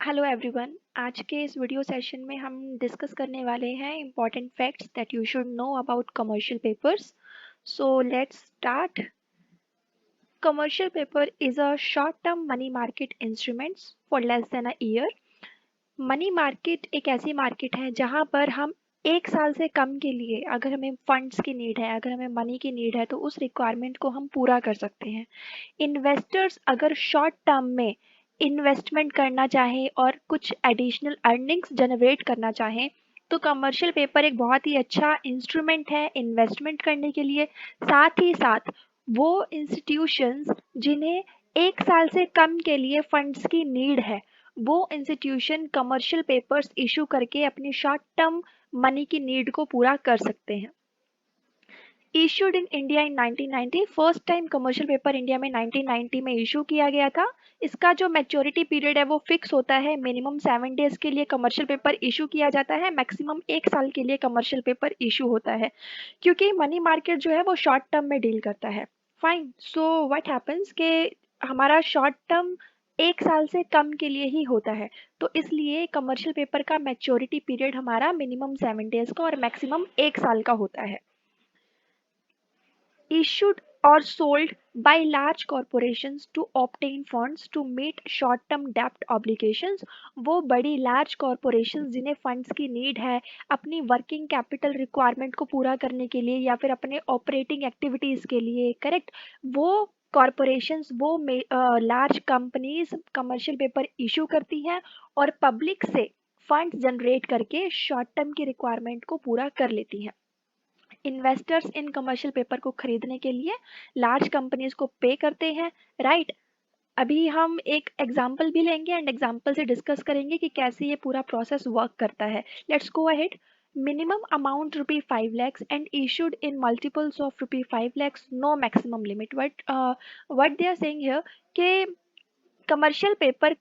Hello everyone. आज के इस वीडियो सेशन में हम डिस्कस करने वाले हैं important facts that you should know about commercial papers. So let's start. Commercial paper is a short term money market instruments for less than a year. Money market एक ऐसी market है जहां पर हम एक साल से कम के लिए अगर हमें फंड्स की नीड है, अगर हमें मनी की नीड है, तो उस रिक्वायरमेंट को हम पूरा कर सकते हैं। इन्वेस्टर्स अगर शॉर्ट टर्म में इन्वेस्टमेंट करना चाहें और कुछ एडिशनल अर्निंग्स जनरेट करना चाहें तो कमर्शियल पेपर एक बहुत ही अच्छा इंस्ट्रूमेंट है इन्वेस्टमेंट करने के लिए। साथ ही साथ वो इंस्टीट्यूशंस जिन्हें एक साल से कम के लिए फंड्स की नीड है, वो इंस्टीट्यूशन कमर्शियल पेपर्स इशू करके अपनी शॉर्ट टर्म मनी की नीड को पूरा कर सकते हैं। Issued in India in 1990, first time commercial paper India में 1990 में इशू किया गया था। इसका जो मैच्योरिटी पीरियड है वो फिक्स होता है, मिनिमम 7 डेज के लिए कमर्शियल पेपर इशू किया जाता है, मैक्सिमम एक साल के लिए कमर्शियल पेपर इशू होता है, क्योंकि मनी मार्केट जो है वो शॉर्ट टर्म में डील करता है। फाइन, सो व्हाट हैपन्स के हमारा शॉर्ट टर्म एक साल से कम के लिए ही होता है, तो इसलिए कमर्शियल पेपर का मैच्योरिटी पीरियड हमारा मिनिमम 7 डेज का और मैक्सिमम एक साल का होता है। Issued or sold by large corporations to obtain funds to meet short-term debt obligations। वो बड़ी large corporations जिन्हें funds की need है अपनी working capital requirement को पूरा करने के लिए या फिर अपने operating activities के लिए, करेक्ट, वो कॉरपोरेशंस, वो large companies commercial paper issue करती हैं और पब्लिक से फंड्स जनरेट करके शॉर्ट टर्म की रिक्वायरमेंट को पूरा कर लेती हैं। इन्वेस्टर्स इन कमर्शियल पेपर को खरीदने के लिए लार्ज कंपनीज को पे करते हैं, राइट। अभी हम एक एग्जांपल भी लेंगे एंड एग्जांपल से डिस्कस करेंगे कि कैसे ये पूरा प्रोसेस वर्क करता है। Let's go ahead. Minimum amount ₹5 lakhs and issued in multiples of ₹5 lakhs, no maximum limit. What they are saying here कि कमर्शियल पेपर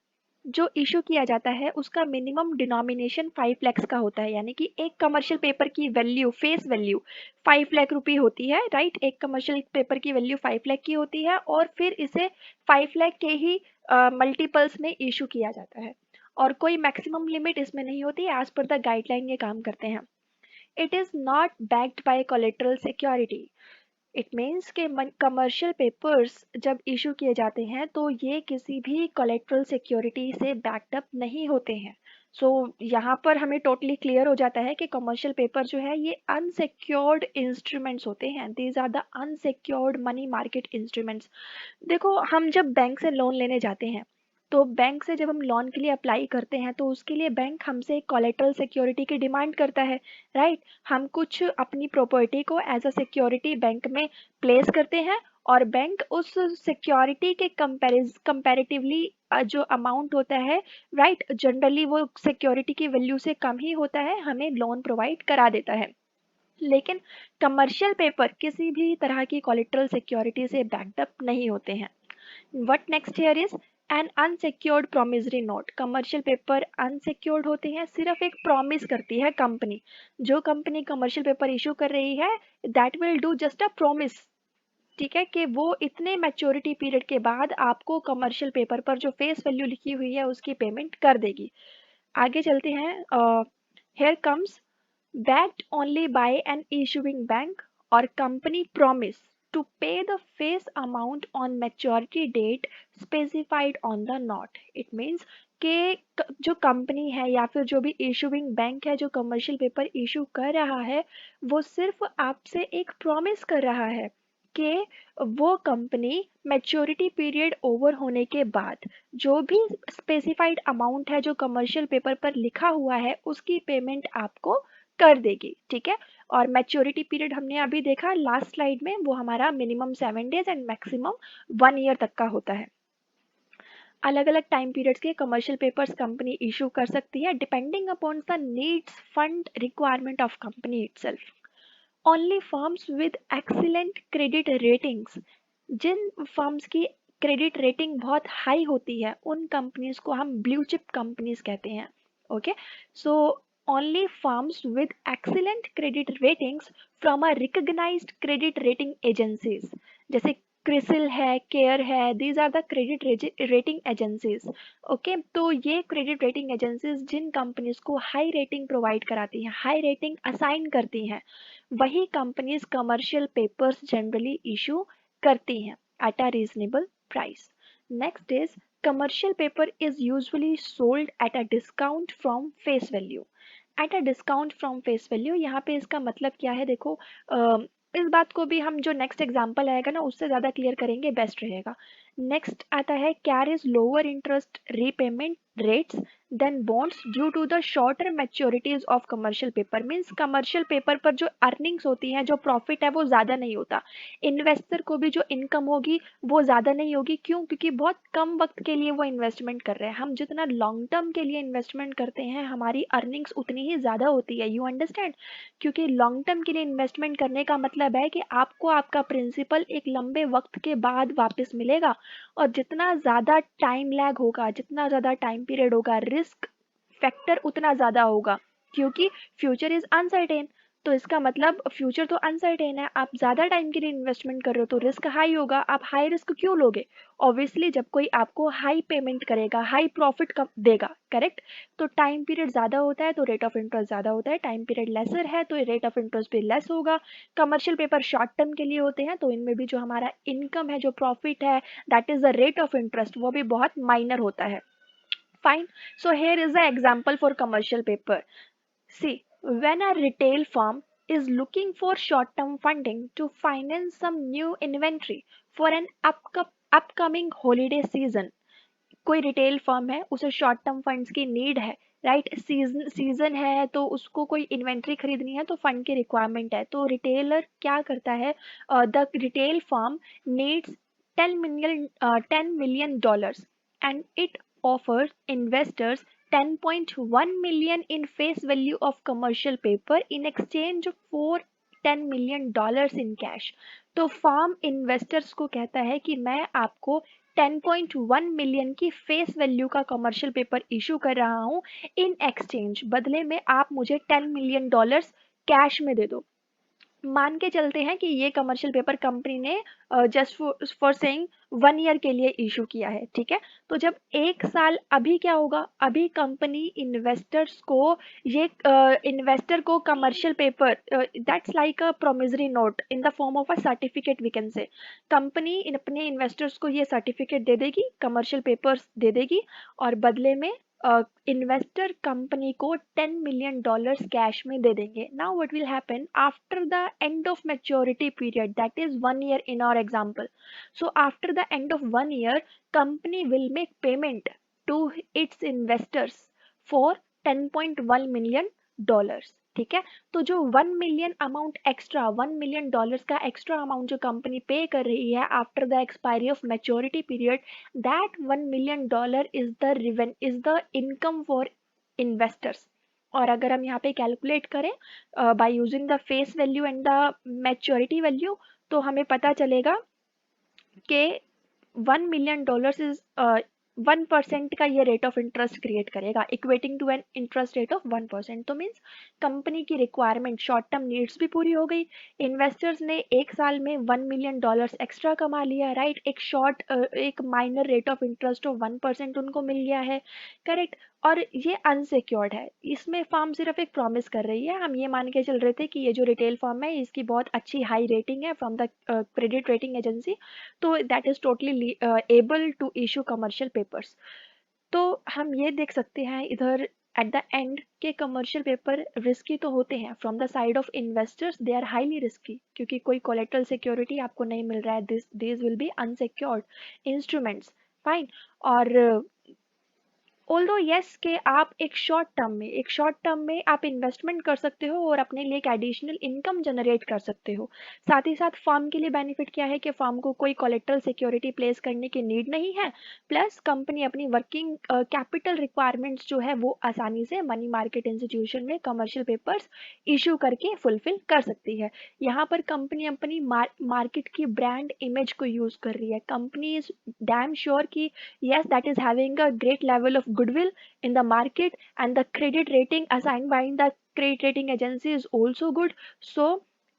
जो इशू किया जाता है उसका मिनिमम डिनोमिनेशन 5 lakhs का होता है, यानी कि एक कमर्शियल पेपर की वैल्यू, फेस वैल्यू 5 लाख रुपए होती है, राइट। एक कमर्शियल पेपर की वैल्यू 5 लाख की होती है और फिर इसे 5 लाख के ही मल्टीपल्स में इशू किया जाता है और कोई मैक्सिमम लिमिट इसमें नहीं होती। एज पर द गाइडलाइन ये काम करते हैं। It is not backed by collateral security. It means के कमर्शियल पेपर्स जब इशू किए जाते हैं तो ये किसी भी कोलेट्रल सिक्योरिटी से बैकअप नहीं होते हैं। सो यहाँ पर हमें टोटली क्लियर हो जाता है कि कमर्शियल पेपर जो है ये अनसिक्योर्ड इंस्ट्रूमेंट्स होते हैं। These are the unsecured money market instruments. देखो, हम जब बैंक से लोन लेने जाते हैं तो बैंक से जब हम लोन के लिए अप्लाई करते हैं तो उसके लिए बैंक हमसे कोलेटरल सिक्योरिटी की डिमांड करता है, राइट। हम कुछ अपनी प्रॉपर्टी को एज अ सिक्योरिटी बैंक में प्लेस करते हैं और बैंक उस सिक्योरिटी के कंपैरेटिवली जो अमाउंट होता है, राइट, जनरली वो सिक्योरिटी की वैल्यू से कम ही होता है, हमें लोन प्रोवाइड करा देता है। लेकिन कमर्शियल पेपर किसी भी तरह की कोलेटरल सिक्योरिटी से बैकअप नहीं होते हैं। What next here is an unsecured promissory note. Commercial paper unsecured होते हैं, सिर्फ एक प्रॉमिस करती है कंपनी। जो कंपनी कमर्शियल पेपर इशू कर रही है that will do just a promise, ठीक है, कि वो इतने मैच्योरिटी पीरियड के बाद आपको कमर्शियल पेपर पर जो फेस वैल्यू लिखी हुई है उसकी पेमेंट कर देगी। आगे चलते हैं। Here comes backed only by an issuing bank or company promise to pay the face amount on maturity date specified on the note। It means कि जो कंपनी है या फिर जो भी इशूइंग बैंक है जो कमर्शियल पेपर इशू कर रहा है वो सिर्फ आपसे एक प्रॉमिस कर रहा है कि वो कंपनी मैच्योरिटी पीरियड ओवर होने के बाद जो भी स्पेसिफाइड अमाउंट है जो कमर्शियल पेपर पर लिखा हुआ है उसकी पेमेंट आपको कर देगी, ठीक है। और मैच्योरिटी पीरियड हमने अभी देखा लास्ट स्लाइड में, वो हमारा minimum 7 days and maximum 1 year तक का होता है। अलग अलग टाइम पीरियड्स के कमर्शियल पेपर्स कंपनी इशू कर सकती है depending upon the needs fund requirement of company itself. Only firms with excellent credit ratings, जिन फर्म्स की क्रेडिट रेटिंग बहुत हाई होती है उन कंपनीज को हम ब्लू चिप कंपनीज कहते हैं। Okay, so only firms with excellent credit ratings from a recognized credit rating agencies, जैसे क्रिसिल है, केयर है, these are the credit rating agencies. Okay, तो ये क्रेडिट रेटिंग एजेंसीज जिन कंपनीज को हाई रेटिंग प्रोवाइड कराती हैं, हाई रेटिंग असाइन करती हैं, वही companies commercial papers generally issue करती हैं at a reasonable price. Next is commercial paper is usually sold at a discount from face value। At a discount from face value, यहाँ पे इसका मतलब क्या है देखो, इस बात को भी हम जो नेक्स्ट एग्जांपल आएगा ना उससे ज़्यादा क्लियर करेंगे, बेस्ट रहेगा। नेक्स्ट आता है carries lower interest repayment rates than bonds due to the shorter maturities of commercial paper. Means commercial paper पर जो अर्निंग्स होती हैं, जो प्रॉफिट है वो ज़्यादा नहीं होता, इन्वेस्टर को भी जो इनकम होगी वो ज़्यादा नहीं होगी। क्यों? क्योंकि बहुत कम वक्त के लिए वो इन्वेस्टमेंट कर रहे हैं। हम जितना लॉन्ग टर्म के लिए इन्वेस्टमेंट करते हैं हमारी अर्निंग्स उतनी ही ज़्यादा होती है। You understand? क्योंकि लॉन्ग टर्म के लिए इन्वेस्टमेंट करने का मतलब है कि आपको आपका प्रिंसिपल एक लंबे वक्त के बाद वापस मिलेगा, और जितना ज़्यादा टाइम लैग होगा, जितना ज़्यादा टाइम पीरियड होगा, रिस्क फैक्टर उतना ज़्यादा होगा, क्योंकि फ्यूचर इज़ अनसर्टेन। तो इसका मतलब फ्यूचर तो अनसर्टेन है, आप ज़्यादा टाइम के लिए इन्वेस्टमेंट कर रहे हो तो रिस्क हाई होगा। आप हाई रिस्क क्यों लोगे? ऑब्वियसली जब कोई आपको हाई पेमेंट करेगा, हाई प्रॉफिट कब देगा, करेक्ट? तो टाइम पीरियड ज़्यादा होता है तो रेट ऑफ इंटरेस्ट ज़्यादा होता है, टाइम पीरियड लेसर है तो रेट ऑफ इंटरेस्ट भी लेस होगा। कमर्शियल पेपर शॉर्ट टर्म के लिए होते हैं तो इनमें भी जो हमारा इनकम है, जो प्रॉफिट है, that is the rate of interest, वो भी बहुत माइनर होता है। Fine. So here is the example for commercial paper. See, when a retail firm is looking for short-term funding to finance some new inventory for an upcoming holiday season, कोई retail firm है, उसे short term funds की need है, right? Season है तो उसको कोई inventory खरीदनी है तो फंड की रिक्वायरमेंट है, तो रिटेलर क्या करता है? The retail firm needs 10 million dollars and it offers investors 10.1 million in face value of commercial paper in exchange for 10 million dollars in cash। तो फार्म इन्वेस्टर्स को कहता है कि मैं आपको 10.1 मिलियन की फेस वैल्यू का कमर्शियल पेपर इशू कर रहा हूँ, इन एक्सचेंज बदले में आप मुझे 10 मिलियन डॉलर्स कैश में दे दो। मान के चलते हैं कि ये कमर्शियल पेपर कंपनी ने जस्ट फॉर सेइंग 1 ईयर के लिए इशू किया है, ठीक है? तो जब 1 साल, अभी क्या होगा? अभी कंपनी इन्वेस्टर्स को ये इन्वेस्टर को commercial paper, that's like a promissory note in the form of a certificate, we can say. Company अपने इन्वेस्टर्स को ये सर्टिफिकेट दे देगी, कमर्शियल पेपर्स दे देगी, और बदले में इन्वेस्टर कंपनी को 10 मिलियन डॉलर्स कैश में दे देंगे। Now what will happen after the end of maturity period, that is 1 year in our example. So after the end of 1 year company will make payment to its investors for 10.1 million dollars, ठीक है? तो जो 1 million amount extra, 1 million dollars का extra amount जो company pay कर रही है after the expiry of maturity period, that 1 million dollar is the income for investors। और अगर हम यहाँ पे कैलकुलेट करें by using the face value and the maturity value, तो हमें पता चलेगा कि 1 मिलियन डॉलर्स इज 1% का ये रेट ऑफ इंटरेस्ट क्रिएट करेगा, equating to an interest rate of 1%। तो मीन्स कंपनी की रिक्वायरमेंट, शॉर्ट टर्म नीड्स भी पूरी हो गई, इन्वेस्टर्स ने 1 साल में 1 मिलियन डॉलर्स एक्स्ट्रा कमा लिया, राइट? एक minor rate of interest of 1% उनको मिल गया है, करेक्ट? और ये अनसिक्योर्ड है, इसमें फर्म सिर्फ एक प्रॉमिस कर रही है। हम ये मान के चल रहे थे कि ये जो रिटेल फर्म है इसकी बहुत अच्छी हाई रेटिंग है from the credit rating agency, तो that is totally able to issue commercial papers. तो हम ये देख सकते हैं इधर एट द एंड के कमर्शियल पेपर रिस्की तो होते हैं, from the side of investors they are highly risky, क्योंकि कोई कोलेटरल सिक्योरिटी आपको नहीं मिल रहा है, this will be unsecured instruments, fine. और ऑल्दो यस के आप एक शॉर्ट टर्म में आप इन्वेस्टमेंट कर सकते हो और अपने लिए एक एडिशनल इनकम जनरेट कर सकते हो। साथ ही साथ फर्म के लिए बेनिफिट क्या है कि फर्म को कोई कोलेटरल सिक्योरिटी प्लेस करने की नीड नहीं है, प्लस कंपनी अपनी वर्किंग कैपिटल रिक्वायरमेंट्स जो है वो आसानी से मनी मार्केट इंस्टीट्यूशन में कमर्शियल पेपर्स इशू करके फुलफिल कर सकती है। यहाँ पर कंपनी अपनी मार्केट की ब्रांड इमेज को यूज कर रही है। कंपनी इज डैम श्योर कि yes, that is having a great level of goodwill in the market, and the credit rating assigned by the credit rating agency is also good। So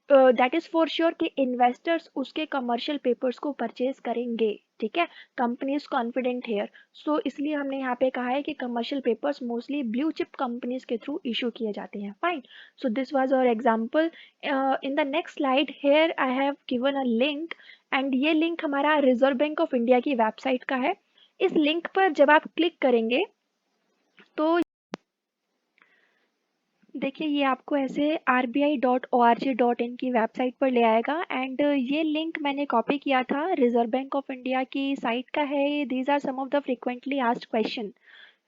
that is for sure कि investors उसके commercial papers को purchase करेंगे, ठीक है। Company is confident here, so इसलिए हमने यहाँ पे कहा है कि commercial papers mostly blue chip companies के थ्रू इशू किए जाते हैं। Fine, so this was our example. In the next slide here I have given a link, and ये लिंक हमारा रिजर्व बैंक ऑफ इंडिया की वेबसाइट का है। इस लिंक पर जब आप क्लिक करेंगे तो देखिए ये आपको ऐसे rbi.org.in की वेबसाइट पर ले आएगा, एंड ये लिंक मैंने कॉपी किया था, रिजर्व बैंक ऑफ इंडिया की साइट का है। These are some of the frequently asked question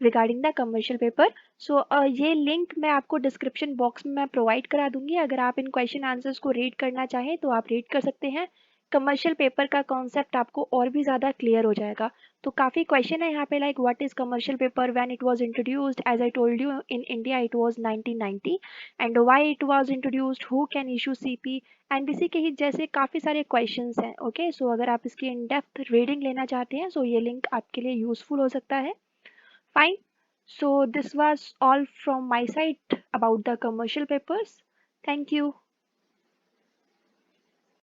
regarding the commercial paper. So ये लिंक मैं आपको डिस्क्रिप्शन बॉक्स में मैं प्रोवाइड करा दूंगी। अगर आप इन क्वेश्चन आंसर्स को रीड करना चाहें तो आप रीड कर सकते हैं। कमर्शियल पेपर का कॉन्सेप्ट आपको और भी ज़्यादा क्लियर हो जाएगा। तो काफ़ी क्वेश्चन है यहाँ पे, like what is commercial paper, when it was introduced, as I told you in India it was 1990, and why it was introduced, who can issue CP, and इसी के ही जैसे काफ़ी सारे क्वेश्चंस हैं। ओके, सो अगर आप इसकी इन डेप्थ रीडिंग लेना चाहते हैं, सो ये लिंक आपके लिए यूजफुल हो सकता है। Fine. So this was all from my side about the commercial papers. Thank you.